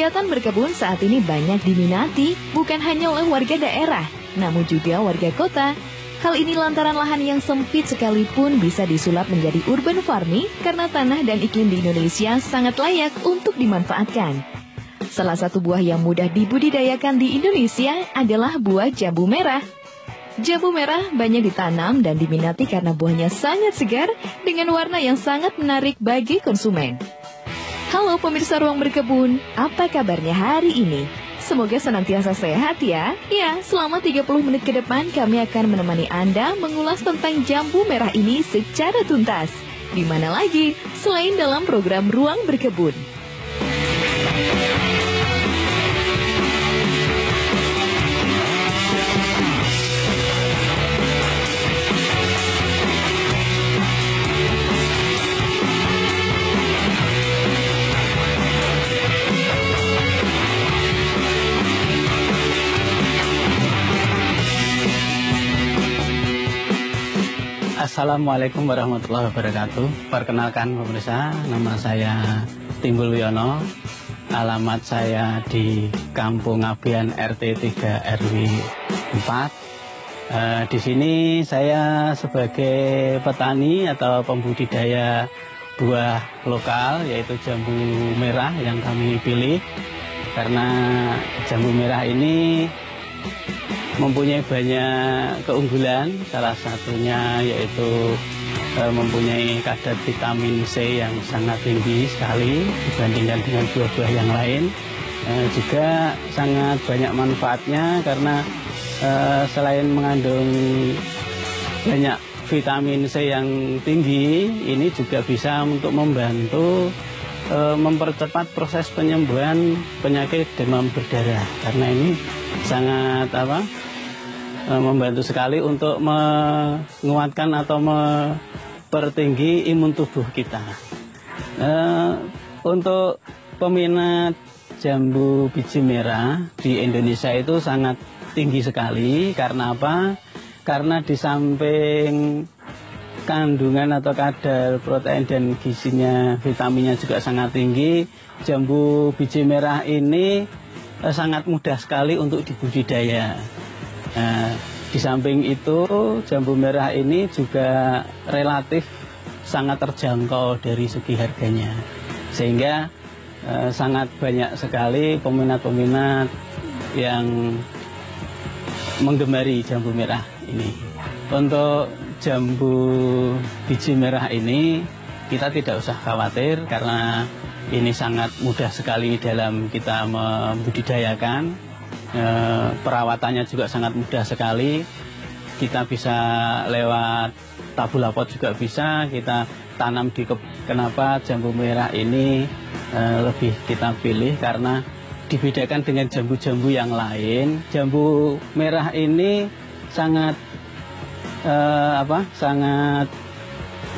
Kegiatan berkebun saat ini banyak diminati bukan hanya oleh warga daerah, namun juga warga kota. Hal ini lantaran lahan yang sempit sekalipun bisa disulap menjadi urban farming karena tanah dan iklim di Indonesia sangat layak untuk dimanfaatkan. Salah satu buah yang mudah dibudidayakan di Indonesia adalah buah jambu merah. Jambu merah banyak ditanam dan diminati karena buahnya sangat segar dengan warna yang sangat menarik bagi konsumen. Halo pemirsa Ruang Berkebun, apa kabarnya hari ini? Semoga senantiasa sehat ya. Ya, selama 30 menit ke depan kami akan menemani Anda mengulas tentang jambu merah ini secara tuntas. Di mana lagi selain dalam program Ruang Berkebun. Assalamualaikum warahmatullahi wabarakatuh. Perkenalkan pemirsa, nama saya Timbul Wiono. Alamat saya di Kampung Ngabean RT 3 RW 4. Di sini saya sebagai petani atau pembudidaya buah lokal yaitu jambu merah yang kami pilih. Karena jambu merah ini mempunyai banyak keunggulan, salah satunya yaitu mempunyai kadar vitamin C yang sangat tinggi sekali dibandingkan dengan buah-buah yang lain. Juga sangat banyak manfaatnya karena selain mengandung banyak vitamin C yang tinggi, ini juga bisa untuk membantu mempercepat proses penyembuhan penyakit demam berdarah. Karena ini sangat membantu sekali untuk menguatkan atau mempertinggi imun tubuh kita. Untuk peminat jambu biji merah di Indonesia itu sangat tinggi sekali. Karena apa? Karena di samping kandungan atau kadar protein dan gizinya, vitaminnya juga sangat tinggi, jambu biji merah ini sangat mudah sekali untuk dibudidaya. Di samping itu, jambu merah ini juga relatif sangat terjangkau dari segi harganya. Sehingga sangat banyak sekali peminat-peminat yang menggemari jambu merah ini. Untuk jambu biji merah ini kita tidak usah khawatir karena ini sangat mudah sekali dalam kita membudidayakan. Perawatannya juga sangat mudah sekali. Kita bisa lewat tabulapot juga bisa. Kita tanam di kenapa jambu merah ini lebih kita pilih karena dibedakan dengan jambu-jambu yang lain. Jambu merah ini sangat sangat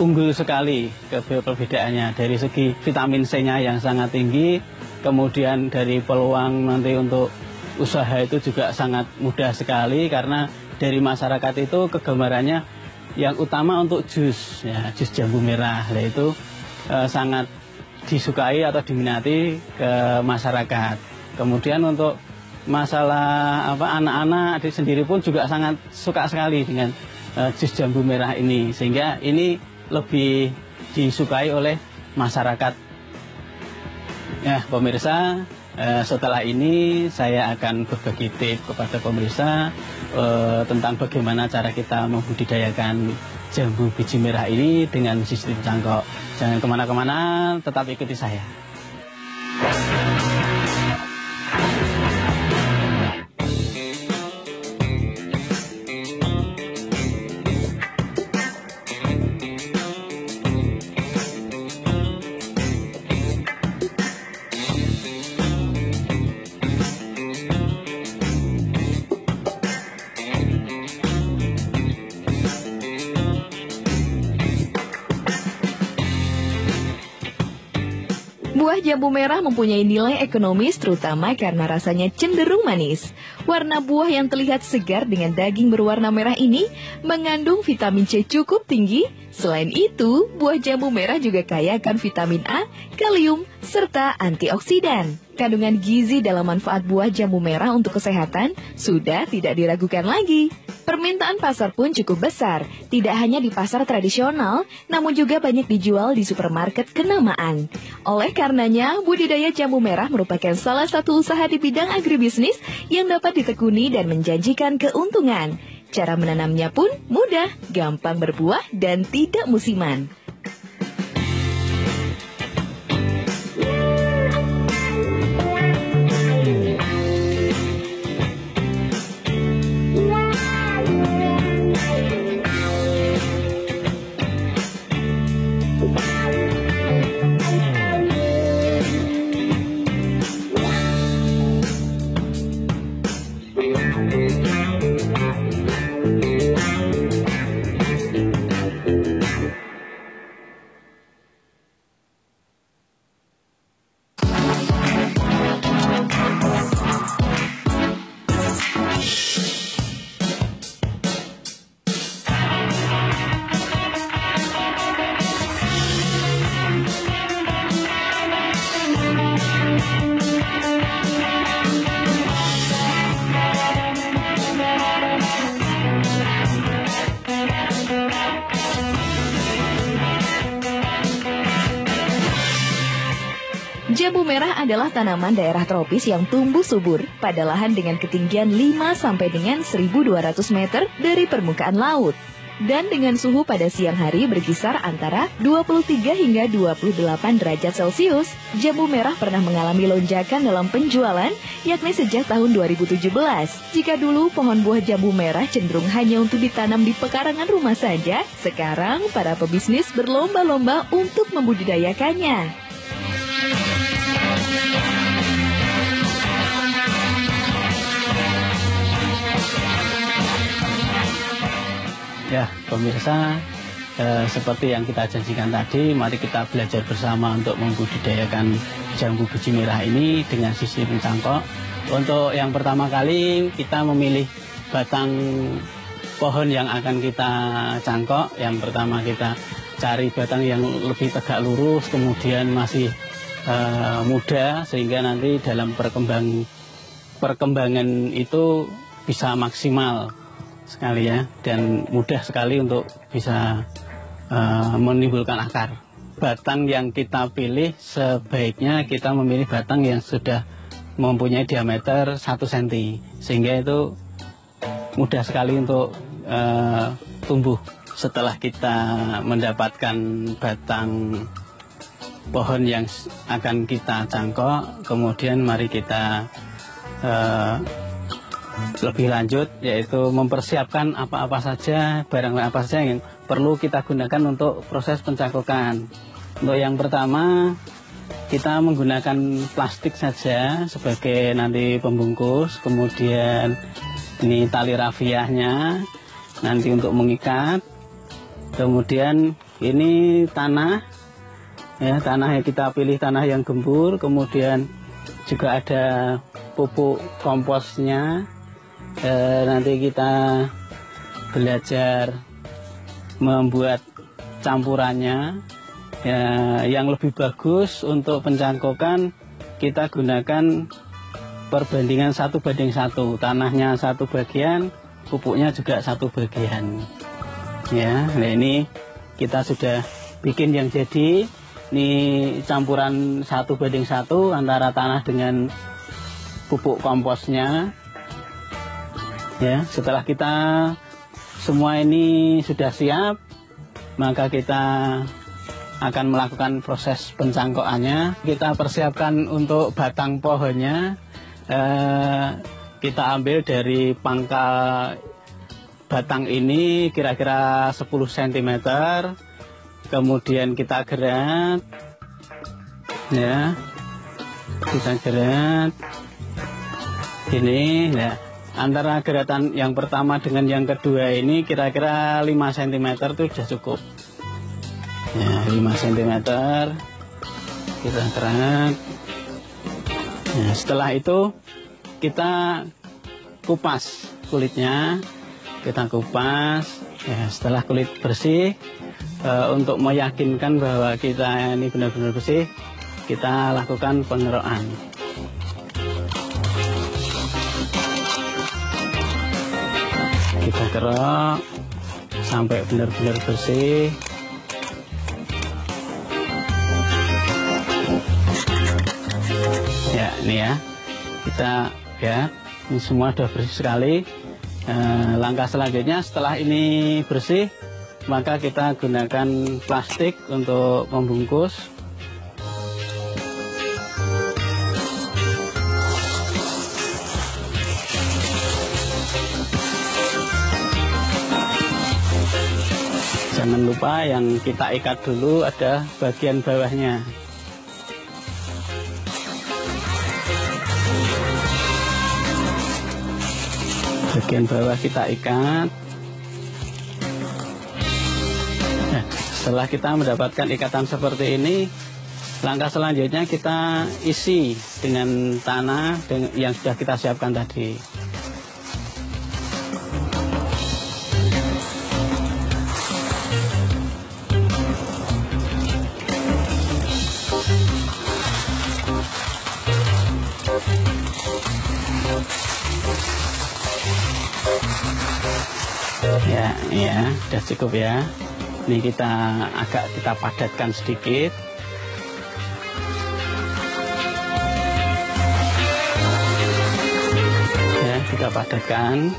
unggul sekali perbedaannya dari segi vitamin C-nya yang sangat tinggi, kemudian dari peluang nanti untuk usaha itu juga sangat mudah sekali karena dari masyarakat itu kegemarannya yang utama untuk jus, ya, jus jambu merah, yaitu sangat disukai atau diminati ke masyarakat. Kemudian untuk masalah anak-anak sendiri pun juga sangat suka sekali dengan jus jambu merah ini, sehingga ini lebih disukai oleh masyarakat. Ya, pemirsa, setelah ini saya akan berbagi tips kepada pemirsa tentang bagaimana cara kita membudidayakan jambu biji merah ini dengan sistem cangkok. Jangan kemana-kemana, tetap ikuti saya. Buah jambu merah mempunyai nilai ekonomis terutama karena rasanya cenderung manis. Warna buah yang terlihat segar dengan daging berwarna merah ini mengandung vitamin C cukup tinggi Selain itu, buah jambu merah juga kaya akan vitamin A, kalium, serta antioksidan. Kandungan gizi dalam manfaat buah jambu merah untuk kesehatan sudah tidak diragukan lagi. Permintaan pasar pun cukup besar, tidak hanya di pasar tradisional, namun juga banyak dijual di supermarket kenamaan. Oleh karenanya, budidaya jambu merah merupakan salah satu usaha di bidang agribisnis yang dapat ditekuni dan menjanjikan keuntungan. Cara menanamnya pun mudah, gampang berbuah, dan tidak musiman. Jambu merah adalah tanaman daerah tropis yang tumbuh subur pada lahan dengan ketinggian 5 sampai dengan 1.200 meter dari permukaan laut. Dan dengan suhu pada siang hari berkisar antara 23 hingga 28 derajat Celcius, jambu merah pernah mengalami lonjakan dalam penjualan, yakni sejak tahun 2017. Jika dulu pohon buah jambu merah cenderung hanya untuk ditanam di pekarangan rumah saja, sekarang para pebisnis berlomba-lomba untuk membudidayakannya. Ya, pemirsa, seperti yang kita janjikan tadi, mari kita belajar bersama untuk membudidayakan jambu biji merah ini dengan sistem cangkok. Untuk yang pertama kali, kita memilih batang pohon yang akan kita cangkok. Yang pertama kita cari batang yang lebih tegak lurus, kemudian masih muda, sehingga nanti dalam perkembangan itu bisa maksimal sekali ya, dan mudah sekali untuk bisa menimbulkan akar. Batang yang kita pilih sebaiknya kita memilih batang yang sudah mempunyai diameter 1 cm, sehingga itu mudah sekali untuk tumbuh. Setelah kita mendapatkan batang pohon yang akan kita cangkok, kemudian mari kita lebih lanjut, yaitu mempersiapkan apa-apa saja, barang apa saja yang perlu kita gunakan untuk proses pencangkokan. Untuk yang pertama, kita menggunakan plastik saja sebagai nanti pembungkus, kemudian ini tali rafiahnya nanti untuk mengikat, kemudian ini tanah, ya, tanah yang kita pilih tanah yang gembur, kemudian juga ada pupuk komposnya. Nanti kita belajar membuat campurannya, ya, yang lebih bagus untuk pencangkokan kita gunakan perbandingan 1:1, tanahnya 1 bagian, pupuknya juga 1 bagian ya. Nah, ini kita sudah bikin yang jadi, ini campuran 1:1 antara tanah dengan pupuk komposnya. Ya, setelah kita semua ini sudah siap, maka kita akan melakukan proses pencangkokannya. Kita persiapkan untuk batang pohonnya. Kita ambil dari pangkal batang ini kira-kira 10 cm. Kemudian kita gerat, ya, kita gerat ini, ya. Antara geratan yang pertama dengan yang kedua ini kira-kira 5 cm itu sudah cukup. Ya, 5 cm kita gerak. Nah, setelah itu kita kupas kulitnya. kita kupas. Ya, setelah kulit bersih, untuk meyakinkan bahwa kita ini benar-benar bersih, kita lakukan pengerokan. Kita kerok sampai benar-benar bersih. Ya, ini ya, kita ya, ini semua sudah bersih sekali. Langkah selanjutnya setelah ini bersih, maka kita gunakan plastik untuk membungkus. Jangan lupa yang kita ikat dulu ada bagian bawahnya. Bagian bawah kita ikat. Nah, setelah kita mendapatkan ikatan seperti ini, langkah selanjutnya kita isi dengan tanah yang sudah kita siapkan tadi. Ya, sudah cukup ya. Ini kita padatkan sedikit. Ya, kita padatkan.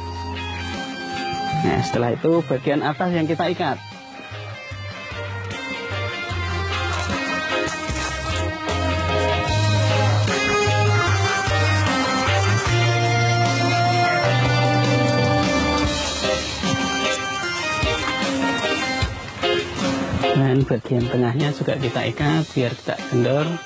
Nah, setelah itu bagian atas yang kita ikat. Dan bagian tengahnya juga kita ikat biar tidak kendor. Nah,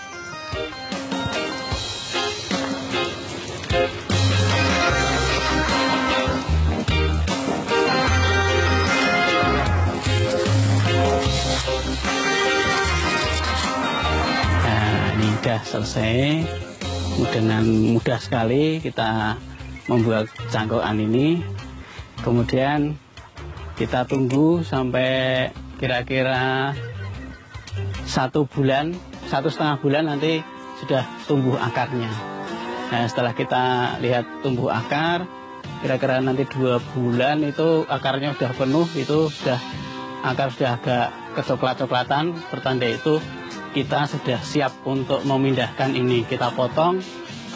ini sudah selesai. Dengan mudah sekali kita membuat cangkokan ini. Kemudian kita tunggu sampai kira-kira 1 bulan, 1,5 bulan nanti sudah tumbuh akarnya. Nah, setelah kita lihat tumbuh akar, kira-kira nanti 2 bulan itu akarnya sudah penuh, itu akar sudah agak kecoklat-coklatan, pertanda itu kita sudah siap untuk memindahkan ini. Kita potong,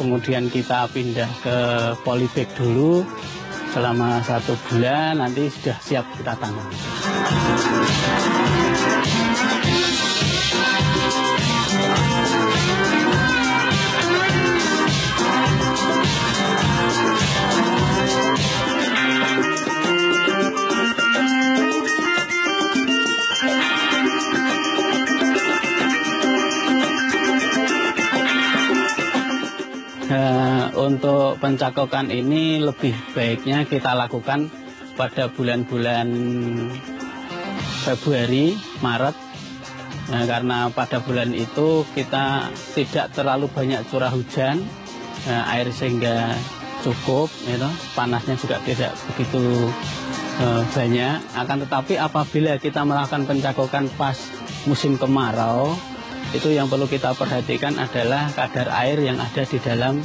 kemudian kita pindah ke polybag dulu. Selama 1 bulan nanti sudah siap kita tanam. Untuk pencakokan ini lebih baiknya kita lakukan pada bulan-bulan Februari, Maret, karena pada bulan itu kita tidak terlalu banyak curah hujan, air sehingga cukup, panasnya juga tidak begitu banyak. Akan tetapi apabila kita melakukan pencakokan pas musim kemarau, itu yang perlu kita perhatikan adalah kadar air yang ada di dalam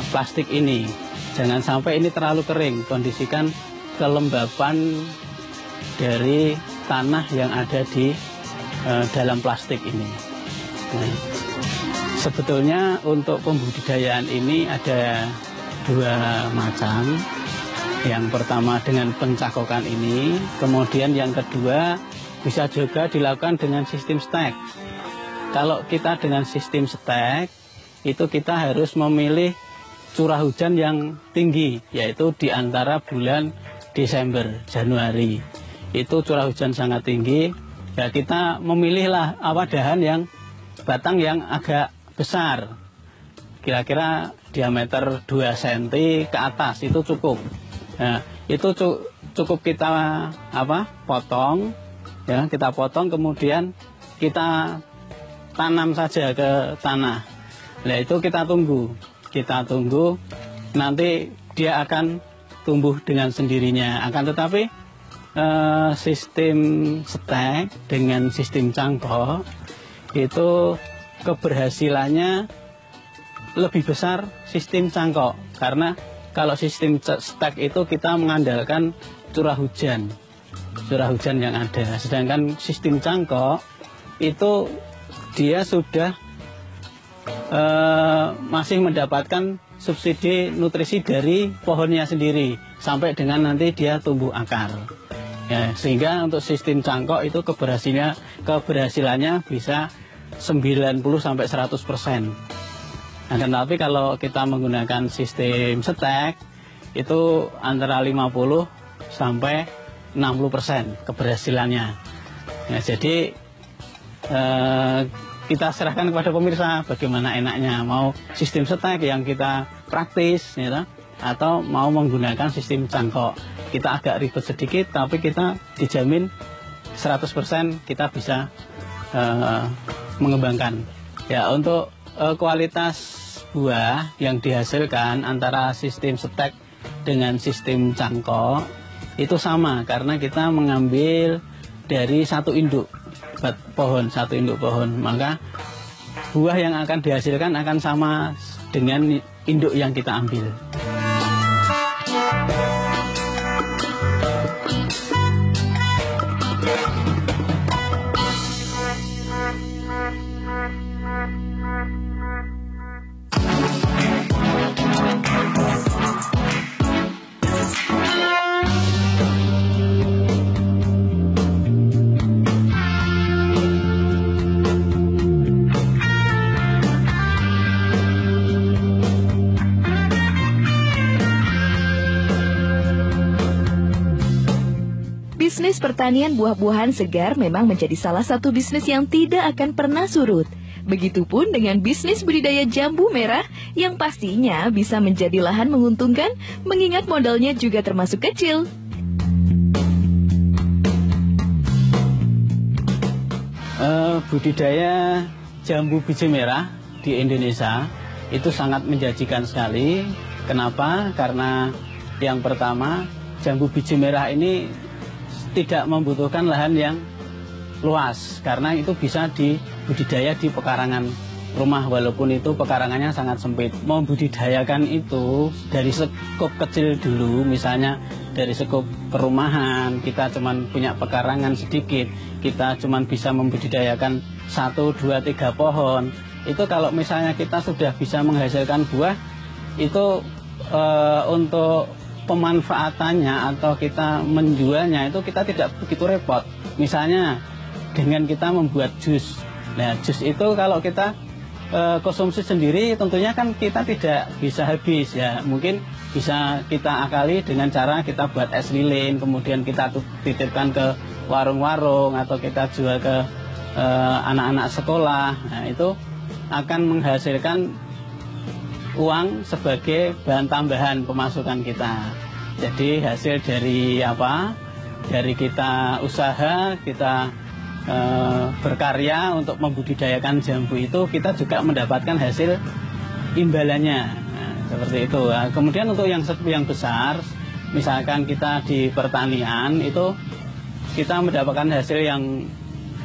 plastik ini. Jangan sampai ini terlalu kering. Kondisikan kelembapan dari tanah yang ada di dalam plastik ini. Nah, sebetulnya untuk pembudidayaan ini ada 2 macam. Yang pertama dengan pencakokan ini, kemudian yang kedua bisa juga dilakukan dengan sistem stek. Kalau kita dengan sistem stek, itu kita harus memilih curah hujan yang tinggi, yaitu di antara bulan Desember, Januari. Itu curah hujan sangat tinggi, ya kita memilihlah dahan yang batang yang agak besar. Kira-kira diameter 2 cm ke atas, itu cukup. Nah, itu cukup kita potong, ya kita potong, kemudian kita tanam saja ke tanah. Nah, itu kita tunggu, nanti dia akan tumbuh dengan sendirinya. Akan tetapi sistem stek dengan sistem cangkok itu keberhasilannya lebih besar sistem cangkok, karena kalau sistem stek itu kita mengandalkan curah hujan yang ada, sedangkan sistem cangkok itu dia sudah masih mendapatkan subsidi nutrisi dari pohonnya sendiri sampai dengan nanti dia tumbuh akar. Ya, sehingga untuk sistem cangkok itu keberhasilannya bisa 90 sampai 100%. Nah, tetapi kalau kita menggunakan sistem stek itu antara 50 sampai 60% keberhasilannya. Ya, jadi kita serahkan kepada pemirsa bagaimana enaknya, mau sistem stek yang kita praktis ya, atau mau menggunakan sistem cangkok. Kita agak ribet sedikit tapi kita dijamin 100% kita bisa mengembangkan. Ya, untuk kualitas buah yang dihasilkan antara sistem stek dengan sistem cangkok itu sama, karena kita mengambil dari satu induk pohon, maka buah yang akan dihasilkan akan sama dengan induk yang kita ambil. Bisnis pertanian buah-buahan segar memang menjadi salah satu bisnis yang tidak akan pernah surut. Begitupun dengan bisnis budidaya jambu merah yang pastinya bisa menjadi lahan menguntungkan mengingat modalnya juga termasuk kecil. Budidaya jambu biji merah di Indonesia itu sangat menjanjikan sekali. Kenapa? Karena yang pertama, jambu biji merah ini tidak membutuhkan lahan yang luas, karena itu bisa dibudidaya di pekarangan rumah, walaupun itu pekarangannya sangat sempit. Membudidayakan itu dari skop kecil dulu, misalnya dari skop perumahan, kita cuman punya pekarangan sedikit, kita cuman bisa membudidayakan 1, 2, 3 pohon. Itu kalau misalnya kita sudah bisa menghasilkan buah, itu untuk pemanfaatannya atau kita menjualnya itu kita tidak begitu repot. Misalnya dengan kita membuat jus. Nah, jus itu kalau kita konsumsi sendiri tentunya kan kita tidak bisa habis ya. Mungkin bisa kita akali dengan cara kita buat es lilin, kemudian kita titipkan ke warung-warung atau kita jual ke anak-anak sekolah. Nah, itu akan menghasilkan uang sebagai bahan tambahan pemasukan kita. Jadi hasil dari apa? Dari kita usaha, kita berkarya untuk membudidayakan jambu itu, kita juga mendapatkan hasil imbalannya. Nah, seperti itu. Nah, kemudian untuk yang besar, misalkan kita di pertanian itu kita mendapatkan hasil yang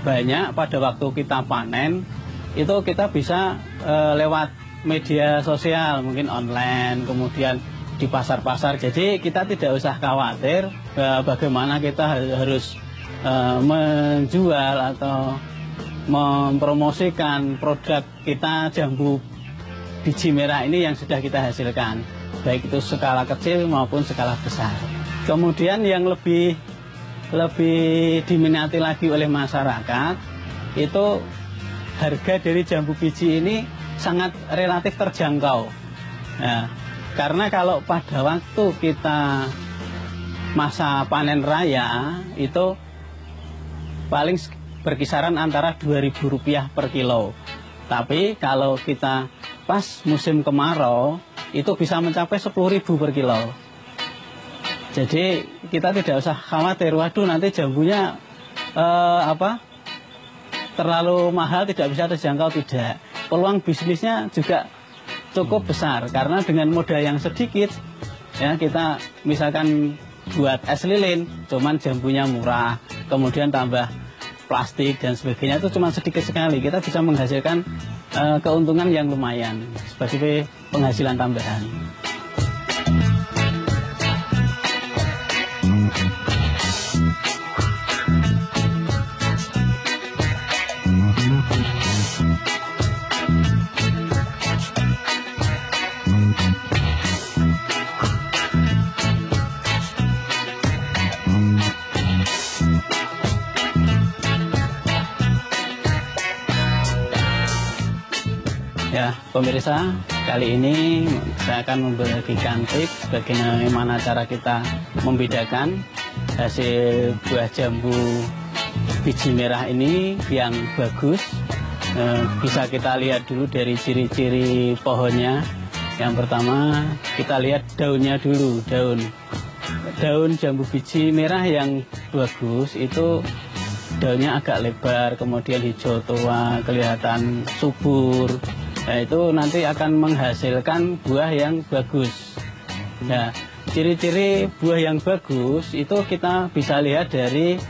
banyak pada waktu kita panen, itu kita bisa lewat media sosial, mungkin online, kemudian di pasar-pasar. Jadi kita tidak usah khawatir bagaimana kita harus menjual atau mempromosikan produk kita jambu biji merah ini yang sudah kita hasilkan, baik itu skala kecil maupun skala besar. Kemudian yang lebih diminati lagi oleh masyarakat itu harga dari jambu biji ini sangat relatif terjangkau. Nah, karena kalau pada waktu kita masa panen raya itu paling berkisaran antara Rp2.000 per kilo. Tapi kalau kita pas musim kemarau itu bisa mencapai Rp10.000 per kilo. Jadi kita tidak usah khawatir, waduh nanti jambunya terlalu mahal, tidak bisa terjangkau, tidak. Peluang bisnisnya juga cukup besar, karena dengan modal yang sedikit ya kita misalkan buat es lilin, cuman jambunya murah, kemudian tambah plastik dan sebagainya, itu cuma sedikit sekali, kita bisa menghasilkan keuntungan yang lumayan sebagai penghasilan tambahan. Ya, pemirsa, kali ini saya akan membagikan tips bagaimana cara kita membedakan hasil buah jambu biji merah ini yang bagus. Bisa kita lihat dulu dari ciri-ciri pohonnya. Yang pertama, kita lihat daunnya dulu. Daun jambu biji merah yang bagus itu daunnya agak lebar, kemudian hijau tua, kelihatan subur. Nah, itu nanti akan menghasilkan buah yang bagus. Nah, ciri-ciri buah yang bagus itu kita bisa lihat dari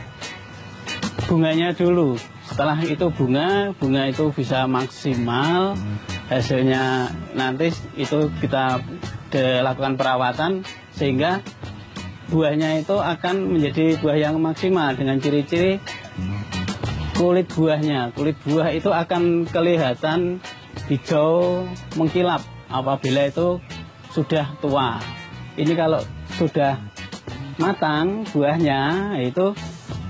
bunganya dulu. Setelah itu bunga itu bisa maksimal. Hasilnya nanti itu kita lakukan perawatan sehingga buahnya itu akan menjadi buah yang maksimal dengan ciri-ciri kulit buahnya. Kulit buah itu akan kelihatan hijau mengkilap apabila itu sudah tua. Ini kalau sudah matang buahnya itu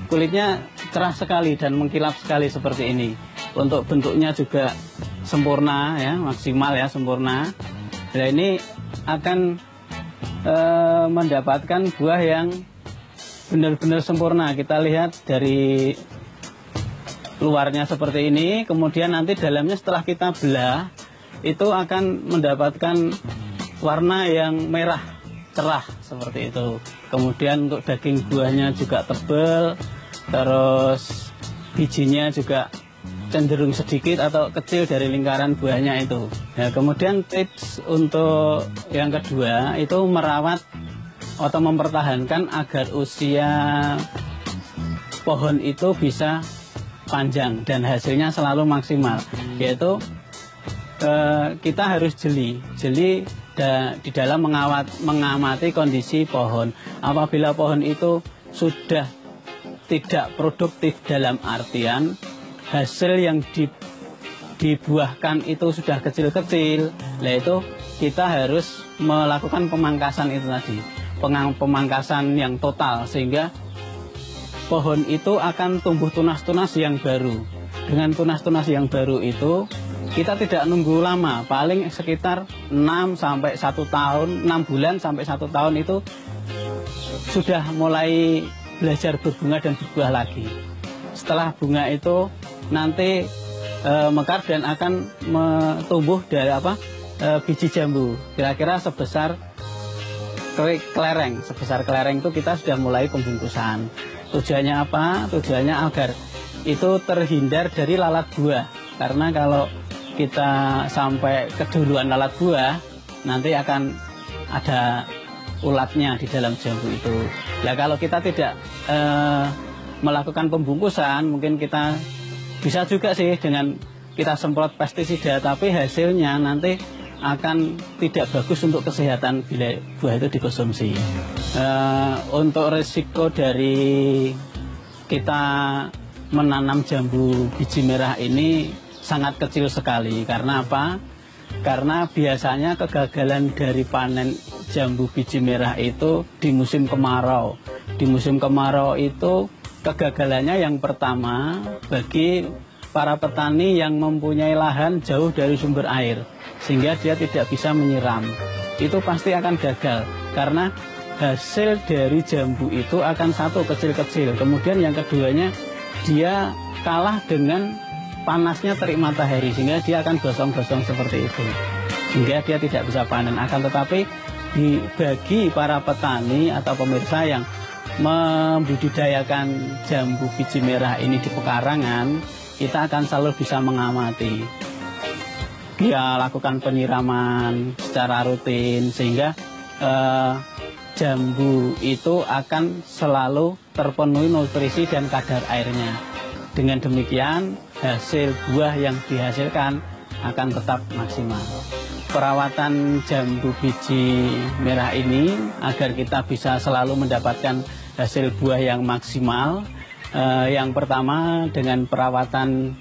kulitnya cerah sekali dan mengkilap sekali seperti ini. Untuk bentuknya juga sempurna ya, maksimal ya, sempurna. Nah, ini akan mendapatkan buah yang benar-benar sempurna. Kita lihat dari luarnya seperti ini, kemudian nanti dalamnya setelah kita belah itu akan mendapatkan warna yang merah cerah seperti itu. Kemudian untuk daging buahnya juga tebal, terus bijinya juga cenderung sedikit atau kecil dari lingkaran buahnya itu. Nah, kemudian tips untuk yang kedua itu merawat atau mempertahankan agar usia pohon itu bisa panjang dan hasilnya selalu maksimal, yaitu kita harus jeli di dalam mengamati kondisi pohon. Apabila pohon itu sudah tidak produktif dalam artian hasil yang dibuahkan itu sudah kecil-kecil, yaitu kita harus melakukan pemangkasan itu tadi, pemangkasan yang total sehingga pohon itu akan tumbuh tunas-tunas yang baru. Dengan tunas-tunas yang baru itu kita tidak nunggu lama, paling sekitar 6 sampai 1 tahun, 6 bulan sampai 1 tahun itu sudah mulai belajar berbunga dan berbuah lagi. Setelah bunga itu nanti mekar dan akan tumbuh dari biji jambu. Kira-kira sebesar kelereng. Sebesar kelereng itu kita sudah mulai pembungkusan. Tujuannya apa? Tujuannya agar itu terhindar dari lalat buah. Karena kalau kita sampai keduluan lalat buah, nanti akan ada ulatnya di dalam jambu itu. Nah, kalau kita tidak melakukan pembungkusan, mungkin kita bisa juga sih dengan kita semprot pestisida, tapi hasilnya nanti akan tidak bagus untuk kesehatan bila buah itu dikonsumsi. Untuk risiko dari kita menanam jambu biji merah ini sangat kecil sekali. Karena apa? Karena biasanya kegagalan dari panen jambu biji merah itu di musim kemarau. Di musim kemarau itu kegagalannya yang pertama bagi para petani yang mempunyai lahan jauh dari sumber air, sehingga dia tidak bisa menyiram. Itu pasti akan gagal, karena hasil dari jambu itu akan satu kecil-kecil. Kemudian yang keduanya, dia kalah dengan panasnya terik matahari, sehingga dia akan gosong-gosong seperti itu. Sehingga dia tidak bisa panen. Akan tetapi bagi para petani atau pemirsa yang membudidayakan jambu biji merah ini di pekarangan, kita akan selalu bisa mengamati. Dia lakukan penyiraman secara rutin sehingga jambu itu akan selalu terpenuhi nutrisi dan kadar airnya. Dengan demikian, hasil buah yang dihasilkan akan tetap maksimal. Perawatan jambu biji merah ini agar kita bisa selalu mendapatkan hasil buah yang maksimal. Yang pertama dengan perawatan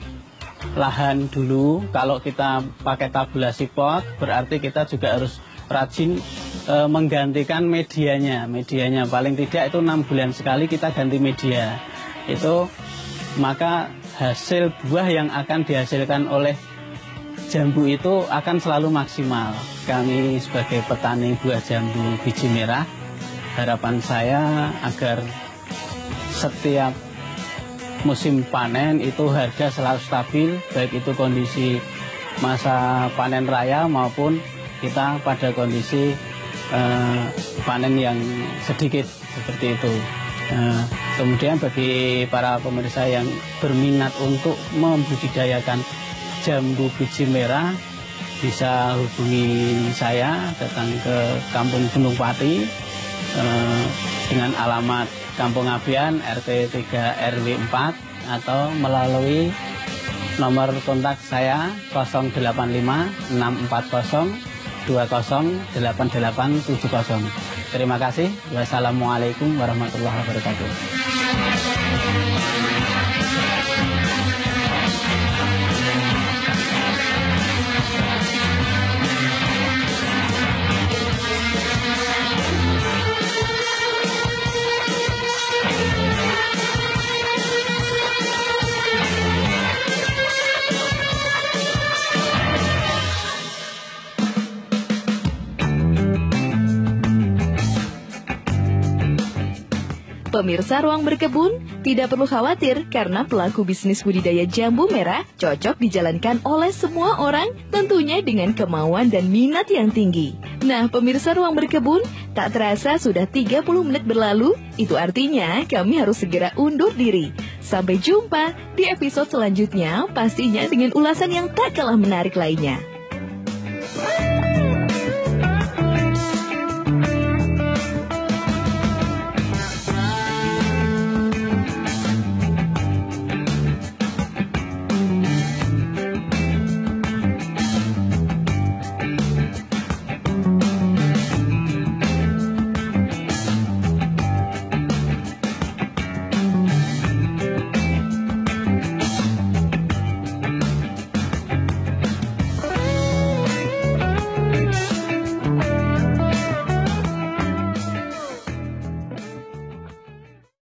lahan dulu. Kalau kita pakai tabulasi pot, berarti kita juga harus rajin menggantikan medianya. Medianya paling tidak itu 6 bulan sekali kita ganti media. Itu maka hasil buah yang akan dihasilkan oleh jambu itu akan selalu maksimal. Kami sebagai petani buah jambu biji merah, harapan saya agar setiap musim panen itu harga selalu stabil, baik itu kondisi masa panen raya maupun kita pada kondisi panen yang sedikit seperti itu. Kemudian bagi para pemirsa yang berminat untuk membudidayakan jambu biji merah, bisa hubungi saya, datang ke Kampung Gunung Pati dengan alamat Kampung Abian RT 3 RW 4 atau melalui nomor kontak saya 085 640 208870. Terima kasih. Wassalamualaikum warahmatullahi wabarakatuh. Pemirsa Ruang Berkebun, tidak perlu khawatir karena pelaku bisnis budidaya jambu merah cocok dijalankan oleh semua orang, tentunya dengan kemauan dan minat yang tinggi. Nah, pemirsa Ruang Berkebun, tak terasa sudah 30 menit berlalu, itu artinya kami harus segera undur diri. Sampai jumpa di episode selanjutnya, pastinya dengan ulasan yang tak kalah menarik lainnya.